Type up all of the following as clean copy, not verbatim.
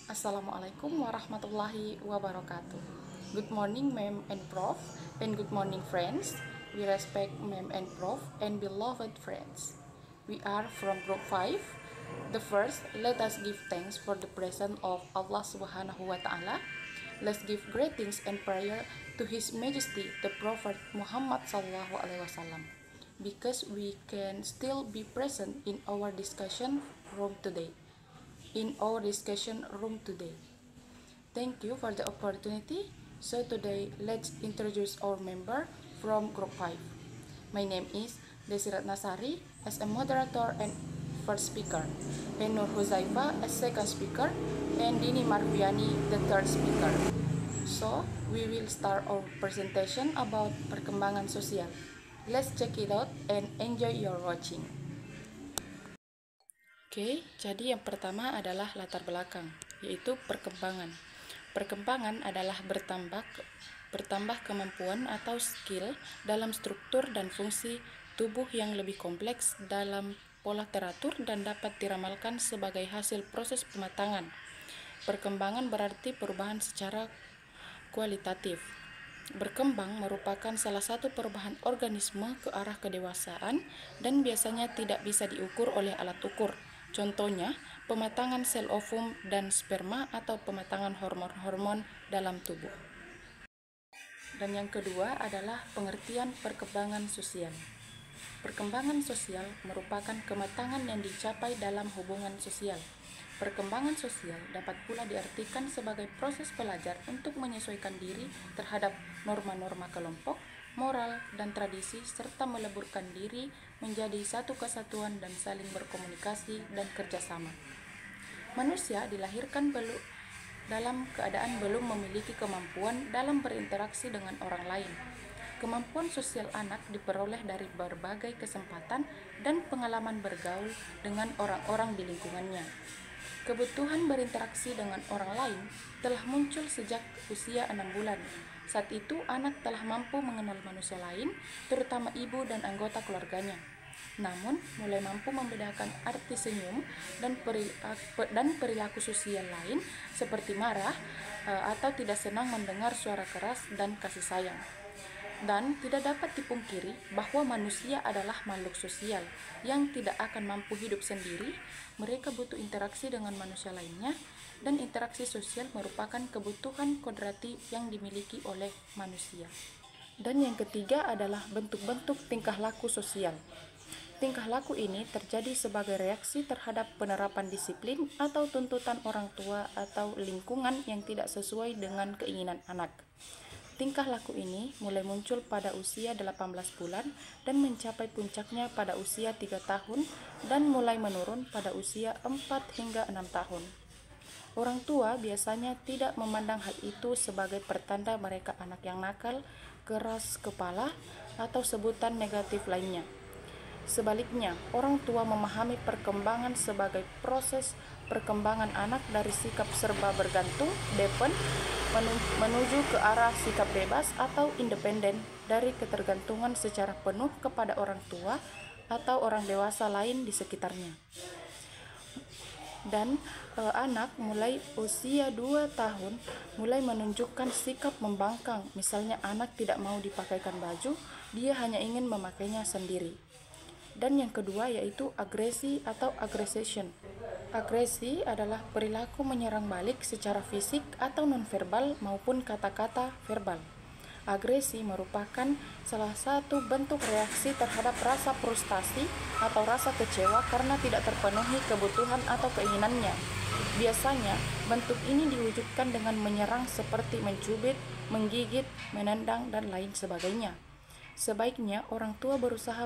Assalamualaikum warahmatullahi wabarakatuh. Good morning, ma'am and prof, and good morning, friends. We respect ma'am and prof and beloved friends. We are from group 5. The first, let us give thanks for the presence of Allah Subhanahu wa Ta'ala. Let's give greetings and prayer to His Majesty the Prophet Muhammad Sallallahu Alaihi Wasallam, because we can still be present in our discussion room today. Thank you for the opportunity. So today, let's introduce our member from Group 5. My name is Desirat Nasari as a moderator and first speaker, and Nur Huzaifa as second speaker, and Dini Marviani the third speaker. So, we will start our presentation about perkembangan sosial. Let's check it out and enjoy your watching. Oke, jadi yang pertama adalah latar belakang, yaitu perkembangan. Perkembangan adalah bertambah kemampuan atau skill dalam struktur dan fungsi tubuh yang lebih kompleks dalam pola teratur dan dapat diramalkan sebagai hasil proses pematangan. Perkembangan berarti perubahan secara kualitatif. Berkembang merupakan salah satu perubahan organisme ke arah kedewasaan dan biasanya tidak bisa diukur oleh alat ukur. Contohnya, pematangan sel ovum dan sperma atau pematangan hormon-hormon dalam tubuh. Dan yang kedua adalah pengertian perkembangan sosial. Perkembangan sosial merupakan kematangan yang dicapai dalam hubungan sosial. Perkembangan sosial dapat pula diartikan sebagai proses pelajar untuk menyesuaikan diri terhadap norma-norma kelompok, moral, dan tradisi, serta meleburkan diri menjadi satu kesatuan dan saling berkomunikasi dan kerjasama. Manusia dilahirkan dalam keadaan belum memiliki kemampuan dalam berinteraksi dengan orang lain. Kemampuan sosial anak diperoleh dari berbagai kesempatan dan pengalaman bergaul dengan orang-orang di lingkungannya. Kebutuhan berinteraksi dengan orang lain telah muncul sejak usia 6 bulan. Saat itu, anak telah mampu mengenal manusia lain, terutama ibu dan anggota keluarganya. Namun, mulai mampu membedakan arti senyum dan perilaku sosial lain seperti marah atau tidak senang mendengar suara keras dan kasih sayang. Dan tidak dapat dipungkiri bahwa manusia adalah makhluk sosial yang tidak akan mampu hidup sendiri. Mereka butuh interaksi dengan manusia lainnya, dan interaksi sosial merupakan kebutuhan kodrati yang dimiliki oleh manusia. Dan yang ketiga adalah bentuk-bentuk tingkah laku sosial. Tingkah laku ini terjadi sebagai reaksi terhadap penerapan disiplin atau tuntutan orang tua atau lingkungan yang tidak sesuai dengan keinginan anak. Tingkah laku ini mulai muncul pada usia 18 bulan dan mencapai puncaknya pada usia 3 tahun dan mulai menurun pada usia 4 hingga 6 tahun. Orang tua biasanya tidak memandang hal itu sebagai pertanda mereka anak yang nakal, keras kepala, atau sebutan negatif lainnya. Sebaliknya, orang tua memahami perkembangan sebagai proses perkembangan anak dari sikap serba bergantung, depend, menuju ke arah sikap bebas atau independen dari ketergantungan secara penuh kepada orang tua atau orang dewasa lain di sekitarnya. Dan anak mulai usia 2 tahun mulai menunjukkan sikap membangkang. Misalnya anak tidak mau dipakaikan baju, dia hanya ingin memakainya sendiri. Dan yang kedua yaitu agresi atau aggression. Agresi adalah perilaku menyerang balik secara fisik atau nonverbal maupun kata-kata verbal. Agresi merupakan salah satu bentuk reaksi terhadap rasa frustasi atau rasa kecewa karena tidak terpenuhi kebutuhan atau keinginannya. Biasanya, bentuk ini diwujudkan dengan menyerang seperti mencubit, menggigit, menendang, dan lain sebagainya. Sebaiknya orang tua berusaha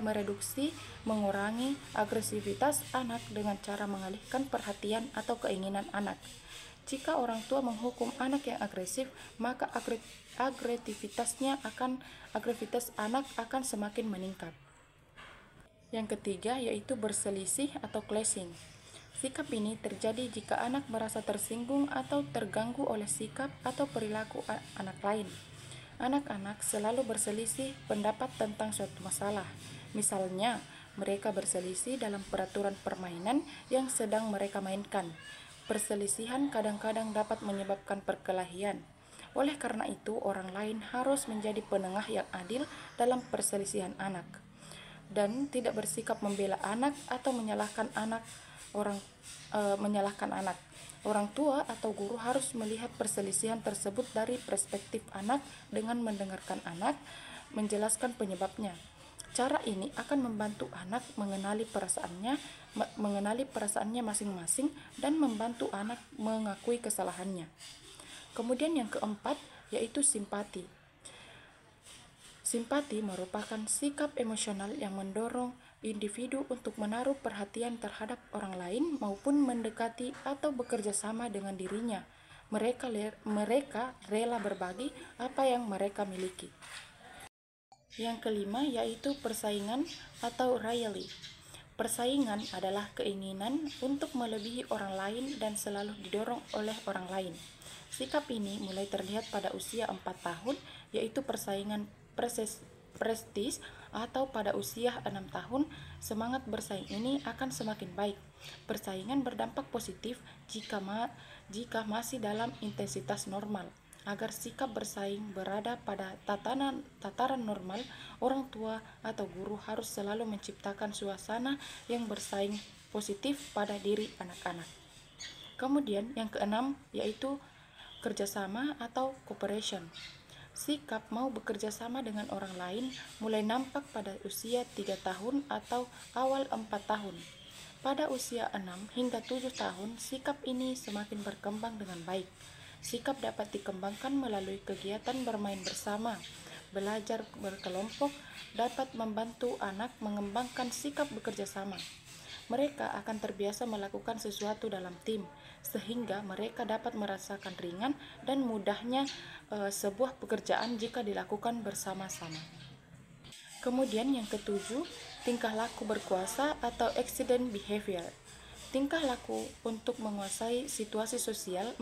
mengurangi agresivitas anak dengan cara mengalihkan perhatian atau keinginan anak. Jika orang tua menghukum anak yang agresif, maka agresivitas anak akan semakin meningkat. Yang ketiga yaitu berselisih atau clashing. Sikap ini terjadi jika anak merasa tersinggung atau terganggu oleh sikap atau perilaku anak lain. Anak-anak selalu berselisih pendapat tentang suatu masalah. Misalnya, mereka berselisih dalam peraturan permainan yang sedang mereka mainkan. Perselisihan kadang-kadang dapat menyebabkan perkelahian. Oleh karena itu, orang lain harus menjadi penengah yang adil dalam perselisihan anak dan tidak bersikap membela anak atau menyalahkan anak. Orang tua atau guru harus melihat perselisihan tersebut dari perspektif anak dengan mendengarkan anak, menjelaskan penyebabnya. Cara ini akan membantu anak mengenali perasaannya masing-masing dan membantu anak mengakui kesalahannya. Kemudian yang keempat yaitu simpati. Simpati merupakan sikap emosional yang mendorong individu untuk menaruh perhatian terhadap orang lain maupun mendekati atau bekerja sama dengan dirinya. Mereka rela berbagi apa yang mereka miliki. Yang kelima yaitu persaingan atau rivalry. Persaingan adalah keinginan untuk melebihi orang lain dan selalu didorong oleh orang lain. Sikap ini mulai terlihat pada usia 4 tahun, yaitu persaingan prestis, atau pada usia 6 tahun, semangat bersaing ini akan semakin baik. Persaingan berdampak positif jika masih dalam intensitas normal. Agar sikap bersaing berada pada tataran normal, orang tua atau guru harus selalu menciptakan suasana yang bersaing positif pada diri anak-anak. Kemudian yang keenam yaitu kerjasama atau cooperation. Sikap mau bekerja sama dengan orang lain mulai nampak pada usia 3 tahun atau awal 4 tahun. Pada usia 6 hingga 7 tahun, sikap ini semakin berkembang dengan baik. Sikap dapat dikembangkan melalui kegiatan bermain bersama. Belajar berkelompok dapat membantu anak mengembangkan sikap bekerja sama. Mereka akan terbiasa melakukan sesuatu dalam tim, sehingga mereka dapat merasakan ringan dan mudahnya sebuah pekerjaan jika dilakukan bersama-sama. Kemudian yang ketujuh, tingkah laku berkuasa atau excellent behavior. Tingkah laku untuk menguasai situasi sosial,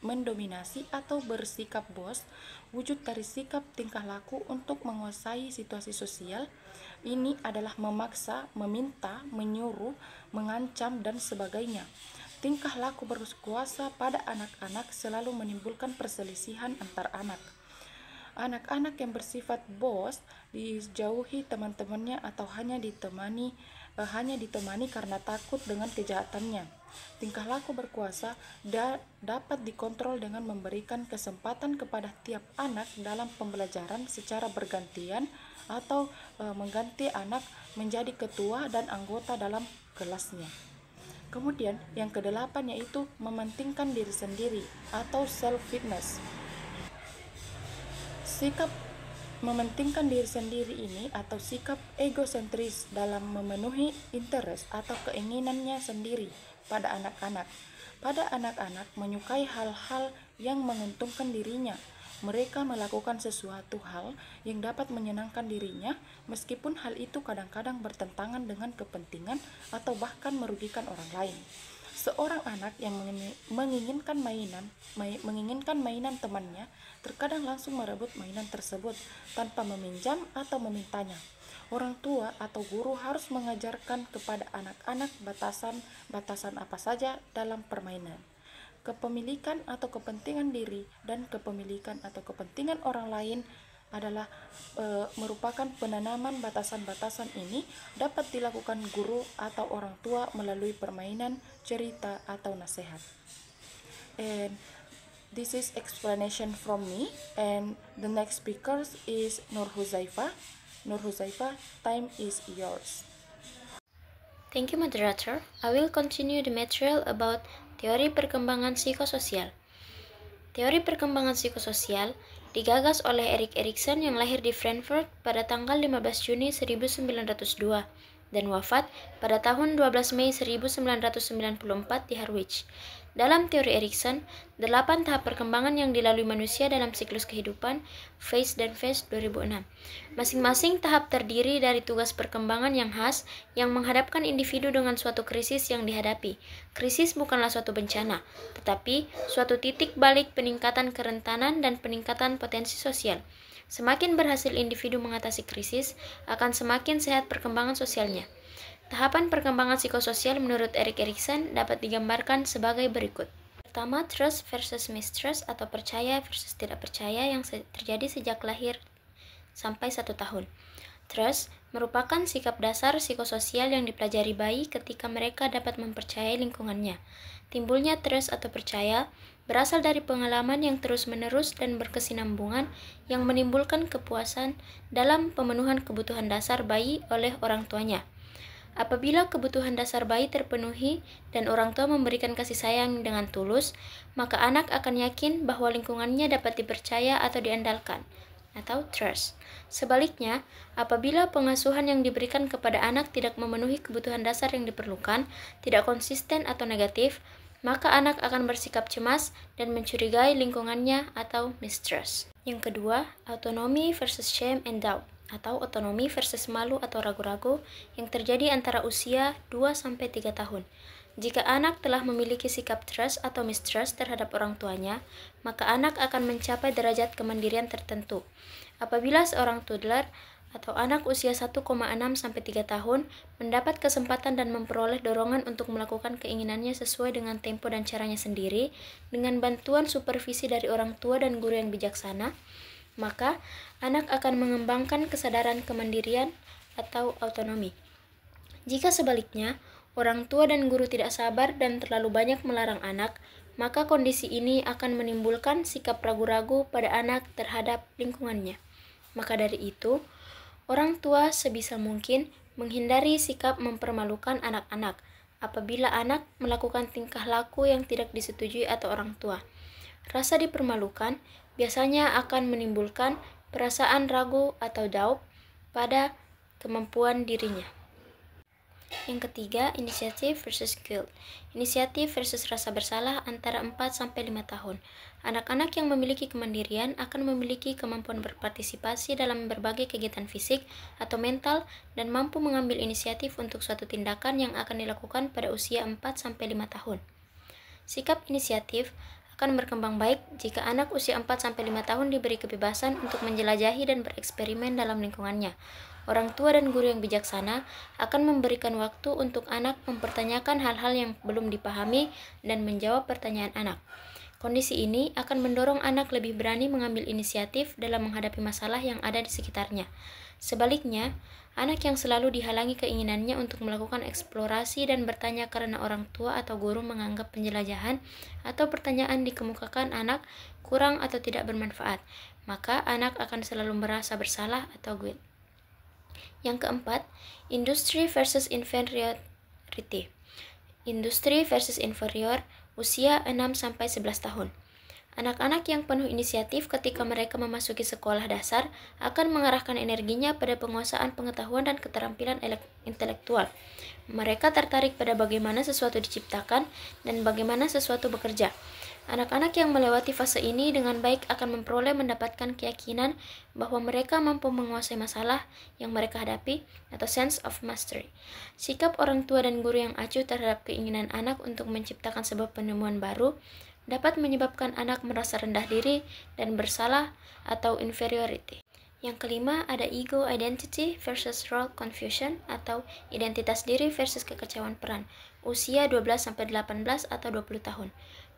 mendominasi atau bersikap bos. Wujud dari sikap tingkah laku untuk menguasai situasi sosial ini adalah memaksa, meminta, menyuruh, mengancam, dan sebagainya. Tingkah laku berkuasa pada anak-anak selalu menimbulkan perselisihan antar anak. Anak-anak yang bersifat bos dijauhi teman-temannya atau hanya ditemani karena takut dengan kejahatannya. Tingkah laku berkuasa dapat dikontrol dengan memberikan kesempatan kepada tiap anak dalam pembelajaran secara bergantian atau mengganti anak menjadi ketua dan anggota dalam kelasnya. Kemudian yang kedelapan yaitu mementingkan diri sendiri atau self-fitness. Sikap mementingkan diri sendiri ini atau sikap egosentris dalam memenuhi interest atau keinginannya sendiri pada anak-anak. Pada anak-anak menyukai hal-hal yang menguntungkan dirinya. Mereka melakukan sesuatu hal yang dapat menyenangkan dirinya meskipun hal itu kadang-kadang bertentangan dengan kepentingan atau bahkan merugikan orang lain. Seorang anak yang menginginkan mainan temannya terkadang langsung merebut mainan tersebut tanpa meminjam atau memintanya. Orang tua atau guru harus mengajarkan kepada anak-anak batasan apa saja dalam permainan. Kepemilikan atau kepentingan diri dan kepemilikan atau kepentingan orang lain adalah merupakan penanaman batasan-batasan ini dapat dilakukan guru atau orang tua melalui permainan, cerita, atau nasihat. And this is explanation from me, and the next speaker is Nur Huzaifa. Nur Huzaifa, time is yours. Thank you, moderator. I will continue the material about teori perkembangan psikososial. Teori perkembangan psikososial digagas oleh Erik Erikson yang lahir di Frankfurt pada tanggal 15 Juni 1902 dan wafat pada tahun 12 Mei 1994 di Harwich. Dalam teori Erikson, 8 tahap perkembangan yang dilalui manusia dalam siklus kehidupan, Phase dan Phase 2006. Masing-masing tahap terdiri dari tugas perkembangan yang khas yang menghadapkan individu dengan suatu krisis yang dihadapi. Krisis bukanlah suatu bencana, tetapi suatu titik balik peningkatan kerentanan dan peningkatan potensi sosial. Semakin berhasil individu mengatasi krisis, akan semakin sehat perkembangan sosialnya. Tahapan perkembangan psikososial menurut Erik Erikson dapat digambarkan sebagai berikut. Pertama, trust versus mistrust atau percaya versus tidak percaya yang terjadi sejak lahir sampai 1 tahun. Trust merupakan sikap dasar psikososial yang dipelajari bayi ketika mereka dapat mempercayai lingkungannya. Timbulnya trust atau percaya berasal dari pengalaman yang terus-menerus dan berkesinambungan yang menimbulkan kepuasan dalam pemenuhan kebutuhan dasar bayi oleh orang tuanya. Apabila kebutuhan dasar bayi terpenuhi dan orang tua memberikan kasih sayang dengan tulus, maka anak akan yakin bahwa lingkungannya dapat dipercaya atau diandalkan, atau trust. Sebaliknya, apabila pengasuhan yang diberikan kepada anak tidak memenuhi kebutuhan dasar yang diperlukan, tidak konsisten atau negatif, maka anak akan bersikap cemas dan mencurigai lingkungannya atau mistrust. Yang kedua, autonomy versus shame and doubt, atau otonomi versus malu atau ragu-ragu yang terjadi antara usia 2-3 tahun. Jika anak telah memiliki sikap trust atau mistrust terhadap orang tuanya, maka anak akan mencapai derajat kemandirian tertentu. Apabila seorang toddler atau anak usia 1,6-3 tahun mendapat kesempatan dan memperoleh dorongan untuk melakukan keinginannya sesuai dengan tempo dan caranya sendiri, dengan bantuan supervisi dari orang tua dan guru yang bijaksana, maka anak akan mengembangkan kesadaran kemandirian atau autonomi. Jika sebaliknya, orang tua dan guru tidak sabar dan terlalu banyak melarang anak, maka kondisi ini akan menimbulkan sikap ragu-ragu pada anak terhadap lingkungannya. Maka dari itu, orang tua sebisa mungkin menghindari sikap mempermalukan anak-anak apabila anak melakukan tingkah laku yang tidak disetujui atau orang tua. Rasa dipermalukan biasanya akan menimbulkan perasaan ragu atau doubt pada kemampuan dirinya. Yang ketiga, inisiatif versus guilt. Inisiatif versus rasa bersalah antara 4-5 tahun. Anak-anak yang memiliki kemandirian akan memiliki kemampuan berpartisipasi dalam berbagai kegiatan fisik atau mental dan mampu mengambil inisiatif untuk suatu tindakan yang akan dilakukan pada usia 4-5 tahun. Sikap inisiatif akan berkembang baik jika anak usia 4-5 tahun diberi kebebasan untuk menjelajahi dan bereksperimen dalam lingkungannya. Orang tua dan guru yang bijaksana akan memberikan waktu untuk anak mempertanyakan hal-hal yang belum dipahami dan menjawab pertanyaan anak. Kondisi ini akan mendorong anak lebih berani mengambil inisiatif dalam menghadapi masalah yang ada di sekitarnya. Sebaliknya, anak yang selalu dihalangi keinginannya untuk melakukan eksplorasi dan bertanya karena orang tua atau guru menganggap penjelajahan atau pertanyaan dikemukakan anak kurang atau tidak bermanfaat, maka anak akan selalu merasa bersalah atau guilt. Yang keempat, industry versus inferiority. Industri versus inferior, usia 6-11 tahun. Anak-anak yang penuh inisiatif ketika mereka memasuki sekolah dasar akan mengarahkan energinya pada penguasaan pengetahuan dan keterampilan intelektual. Mereka tertarik pada bagaimana sesuatu diciptakan dan bagaimana sesuatu bekerja. Anak-anak yang melewati fase ini dengan baik akan mendapatkan keyakinan bahwa mereka mampu menguasai masalah yang mereka hadapi atau sense of mastery. Sikap orang tua dan guru yang acuh terhadap keinginan anak untuk menciptakan sebuah penemuan baru dapat menyebabkan anak merasa rendah diri dan bersalah atau inferiority. Yang kelima, ada ego identity versus role confusion atau identitas diri versus kekecewaan peran, usia 12-18 atau 20 tahun.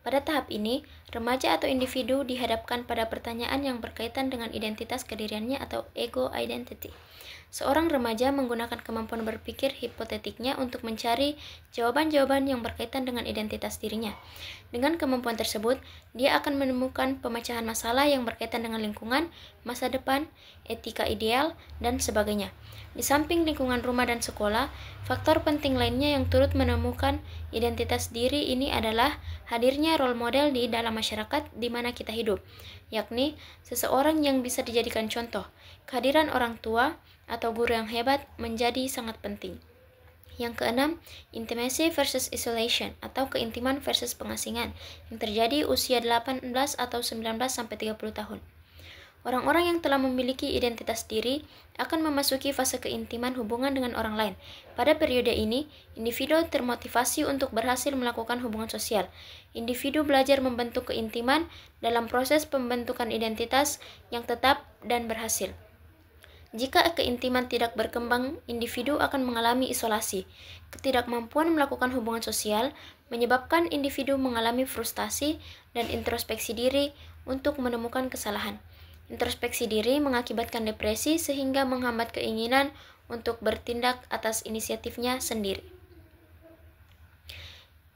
Pada tahap ini, remaja atau individu dihadapkan pada pertanyaan yang berkaitan dengan identitas kediriannya atau ego identity. Seorang remaja menggunakan kemampuan berpikir hipotetiknya untuk mencari jawaban-jawaban yang berkaitan dengan identitas dirinya. Dengan kemampuan tersebut, dia akan menemukan pemecahan masalah yang berkaitan dengan lingkungan, masa depan, etika ideal, dan sebagainya. Di samping lingkungan rumah dan sekolah, faktor penting lainnya yang turut menemukan identitas diri ini adalah hadirnya role model di dalam masyarakat di mana kita hidup, yakni seseorang yang bisa dijadikan contoh. Kehadiran orang tua atau guru yang hebat menjadi sangat penting. Yang keenam, intimacy versus isolation atau keintiman versus pengasingan yang terjadi usia 18 atau 19-30 tahun. Orang-orang yang telah memiliki identitas diri akan memasuki fase keintiman hubungan dengan orang lain. Pada periode ini, individu termotivasi untuk berhasil melakukan hubungan sosial. Individu belajar membentuk keintiman dalam proses pembentukan identitas yang tetap dan berhasil. Jika keintiman tidak berkembang, individu akan mengalami isolasi. Ketidakmampuan melakukan hubungan sosial menyebabkan individu mengalami frustasi dan introspeksi diri untuk menemukan kesalahan. Introspeksi diri mengakibatkan depresi sehingga menghambat keinginan untuk bertindak atas inisiatifnya sendiri.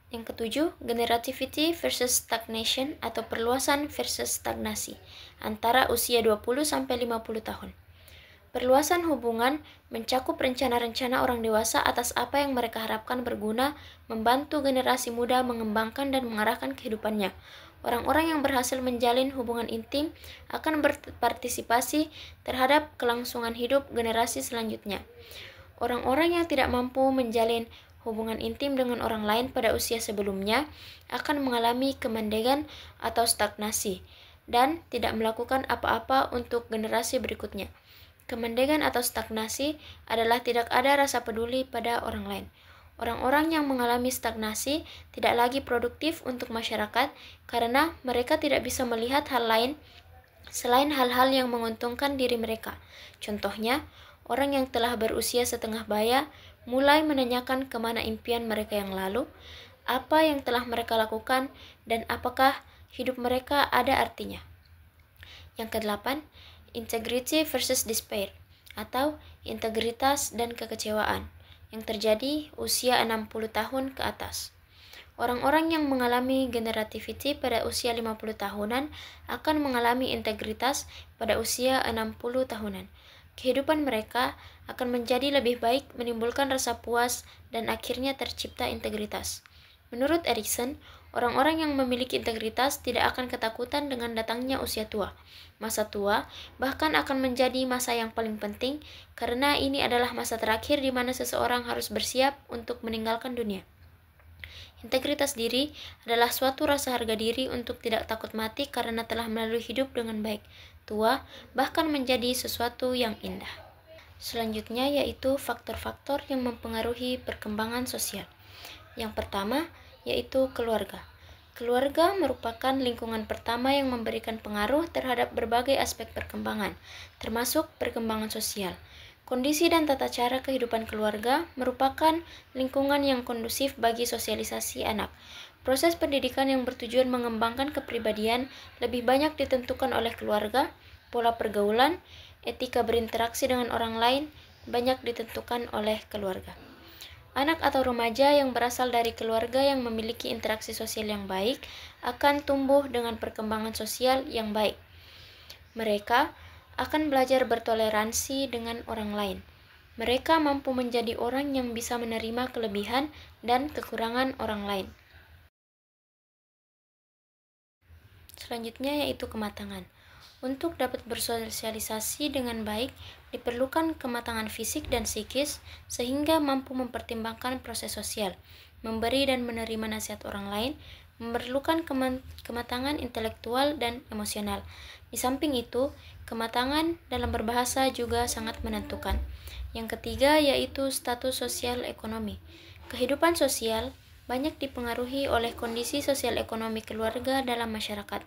Yang ketujuh, generativity versus stagnation atau perluasan versus stagnasi antara usia 20-50 tahun. Perluasan hubungan mencakup rencana-rencana orang dewasa atas apa yang mereka harapkan berguna membantu generasi muda mengembangkan dan mengarahkan kehidupannya. Orang-orang yang berhasil menjalin hubungan intim akan berpartisipasi terhadap kelangsungan hidup generasi selanjutnya. Orang-orang yang tidak mampu menjalin hubungan intim dengan orang lain pada usia sebelumnya akan mengalami kemandegan atau stagnasi dan tidak melakukan apa-apa untuk generasi berikutnya. Kemandegan atau stagnasi adalah tidak ada rasa peduli pada orang lain. Orang-orang yang mengalami stagnasi tidak lagi produktif untuk masyarakat karena mereka tidak bisa melihat hal lain selain hal-hal yang menguntungkan diri mereka. Contohnya, orang yang telah berusia setengah baya mulai menanyakan kemana impian mereka yang lalu, apa yang telah mereka lakukan, dan apakah hidup mereka ada artinya. Yang kedelapan, integrity versus despair atau integritas dan kekecewaan yang terjadi usia 60 tahun ke atas. Orang-orang yang mengalami generativity pada usia 50 tahunan akan mengalami integritas pada usia 60 tahunan. Kehidupan mereka akan menjadi lebih baik, menimbulkan rasa puas, dan akhirnya tercipta integritas. Menurut Erikson, orang-orang yang memiliki integritas tidak akan ketakutan dengan datangnya usia tua. Masa tua bahkan akan menjadi masa yang paling penting karena ini adalah masa terakhir di mana seseorang harus bersiap untuk meninggalkan dunia. Integritas diri adalah suatu rasa harga diri untuk tidak takut mati karena telah melalui hidup dengan baik. Tua bahkan menjadi sesuatu yang indah. Selanjutnya yaitu faktor-faktor yang mempengaruhi perkembangan sosial. Yang pertama yaitu keluarga. Keluarga merupakan lingkungan pertama yang memberikan pengaruh terhadap berbagai aspek perkembangan, termasuk perkembangan sosial. Kondisi dan tata cara kehidupan keluarga merupakan lingkungan yang kondusif bagi sosialisasi anak. Proses pendidikan yang bertujuan mengembangkan kepribadian lebih banyak ditentukan oleh keluarga, pola pergaulan, etika berinteraksi dengan orang lain banyak ditentukan oleh keluarga. Anak atau remaja yang berasal dari keluarga yang memiliki interaksi sosial yang baik akan tumbuh dengan perkembangan sosial yang baik. Mereka akan belajar bertoleransi dengan orang lain. Mereka mampu menjadi orang yang bisa menerima kelebihan dan kekurangan orang lain. Selanjutnya yaitu kematangan. Untuk dapat bersosialisasi dengan baik, diperlukan kematangan fisik dan psikis sehingga mampu mempertimbangkan proses sosial, memberi dan menerima nasihat orang lain, memerlukan kematangan intelektual dan emosional. Di samping itu, kematangan dalam berbahasa juga sangat menentukan. Yang ketiga yaitu status sosial ekonomi. Kehidupan sosial banyak dipengaruhi oleh kondisi sosial ekonomi keluarga dalam masyarakat.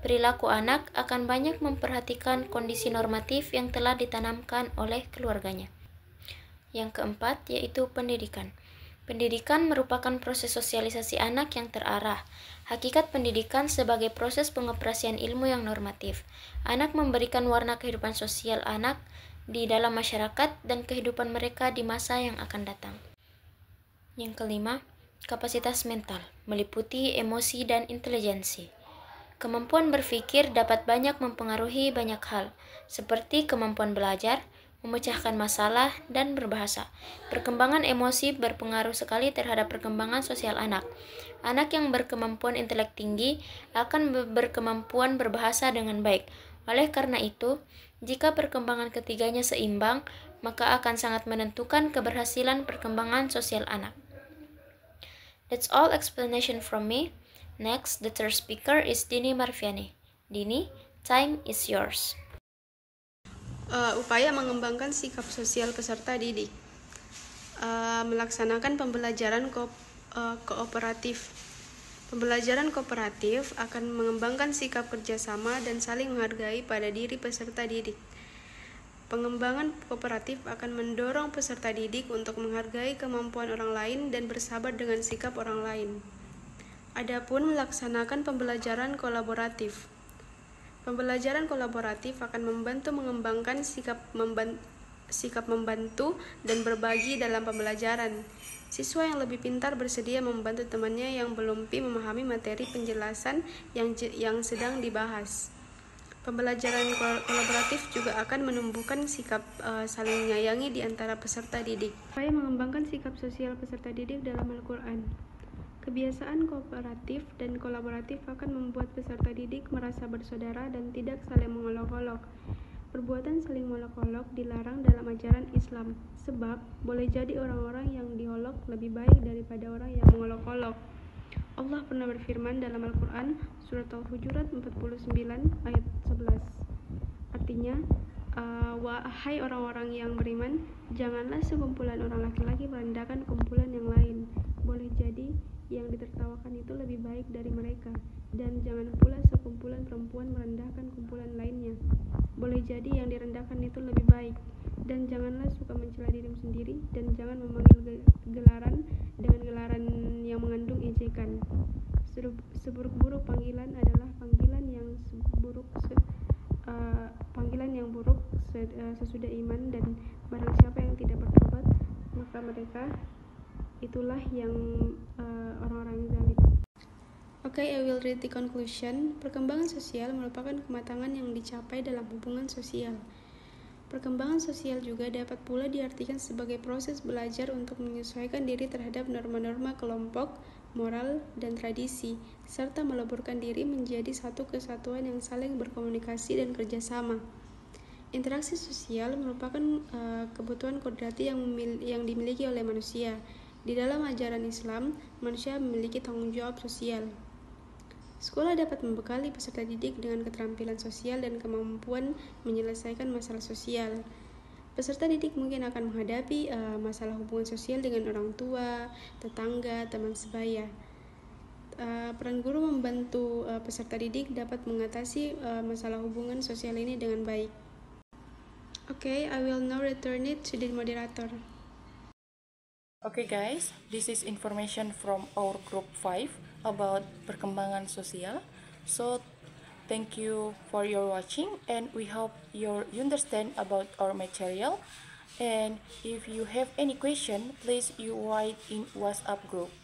Perilaku anak akan banyak memperhatikan kondisi normatif yang telah ditanamkan oleh keluarganya. Yang keempat yaitu pendidikan. Pendidikan merupakan proses sosialisasi anak yang terarah. Hakikat pendidikan sebagai proses pengoperasian ilmu yang normatif. Anak memberikan warna kehidupan sosial anak di dalam masyarakat dan kehidupan mereka di masa yang akan datang. Yang kelima, kapasitas mental, meliputi emosi dan intelijensi. Kemampuan berpikir dapat banyak mempengaruhi banyak hal, seperti kemampuan belajar, memecahkan masalah, dan berbahasa. Perkembangan emosi berpengaruh sekali terhadap perkembangan sosial anak. Anak yang berkemampuan intelek tinggi akan berkemampuan berbahasa dengan baik. Oleh karena itu, jika perkembangan ketiganya seimbang, maka akan sangat menentukan keberhasilan perkembangan sosial anak. That's all explanation from me. Next, the third speaker is Dini Marviani. Dini, time is yours. Upaya mengembangkan sikap sosial peserta didik. Melaksanakan pembelajaran kooperatif. Pembelajaran kooperatif akan mengembangkan sikap kerjasama dan saling menghargai pada diri peserta didik. Pengembangan kooperatif akan mendorong peserta didik untuk menghargai kemampuan orang lain dan bersahabat dengan sikap orang lain. Adapun melaksanakan pembelajaran kolaboratif. Pembelajaran kolaboratif akan membantu mengembangkan sikap membantu dan berbagi dalam pembelajaran. Siswa yang lebih pintar bersedia membantu temannya yang belum memahami materi penjelasan yang sedang dibahas. Pembelajaran kolaboratif juga akan menumbuhkan sikap saling menyayangi di antara peserta didik. Upaya mengembangkan sikap sosial peserta didik dalam Al-Quran. Kebiasaan kooperatif dan kolaboratif akan membuat peserta didik merasa bersaudara dan tidak saling mengolok-olok. Perbuatan saling mengolok-olok dilarang dalam ajaran Islam, sebab boleh jadi orang-orang yang diolok lebih baik daripada orang yang mengolok-olok. Allah pernah berfirman dalam Al-Quran, Surat Al-Hujurat 49 ayat 11. Artinya, wahai orang-orang yang beriman, janganlah sekumpulan orang laki-laki merendahkan kumpulan yang lain. Boleh jadi yang ditertawakan itu lebih baik dari mereka, dan jangan pula sekumpulan perempuan merendahkan kumpulan lainnya. Boleh jadi yang direndahkan itu lebih baik, dan janganlah suka mencela dirimu sendiri, dan jangan memanggil gelaran dengan gelaran yang mengandung ejekan. Seburuk-buruk panggilan adalah panggilan yang buruk sesudah iman, dan barang siapa yang tidak bertobat, maka mereka itulah yang orang-orang zalim. Okay, I will read the conclusion. Perkembangan sosial merupakan kematangan yang dicapai dalam hubungan sosial. Perkembangan sosial juga dapat pula diartikan sebagai proses belajar untuk menyesuaikan diri terhadap norma-norma kelompok, moral, dan tradisi, serta meleburkan diri menjadi satu kesatuan yang saling berkomunikasi dan kerjasama. Interaksi sosial merupakan kebutuhan kodrati yang dimiliki oleh manusia. Di dalam ajaran Islam, manusia memiliki tanggung jawab sosial. Sekolah dapat membekali peserta didik dengan keterampilan sosial dan kemampuan menyelesaikan masalah sosial. Peserta didik mungkin akan menghadapi masalah hubungan sosial dengan orang tua, tetangga, teman sebaya. Peran guru membantu peserta didik dapat mengatasi masalah hubungan sosial ini dengan baik. Okay, I will now return it to the moderator. Okay guys, this is information from our group 5 about perkembangan sosial. So thank you for your watching, and we hope you understand about our material. And if you have any question, please you write in WhatsApp group.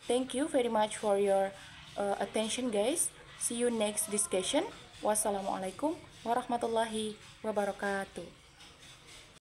Thank you very much for your attention guys. See you next discussion. Wassalamualaikum warahmatullahi wabarakatuh.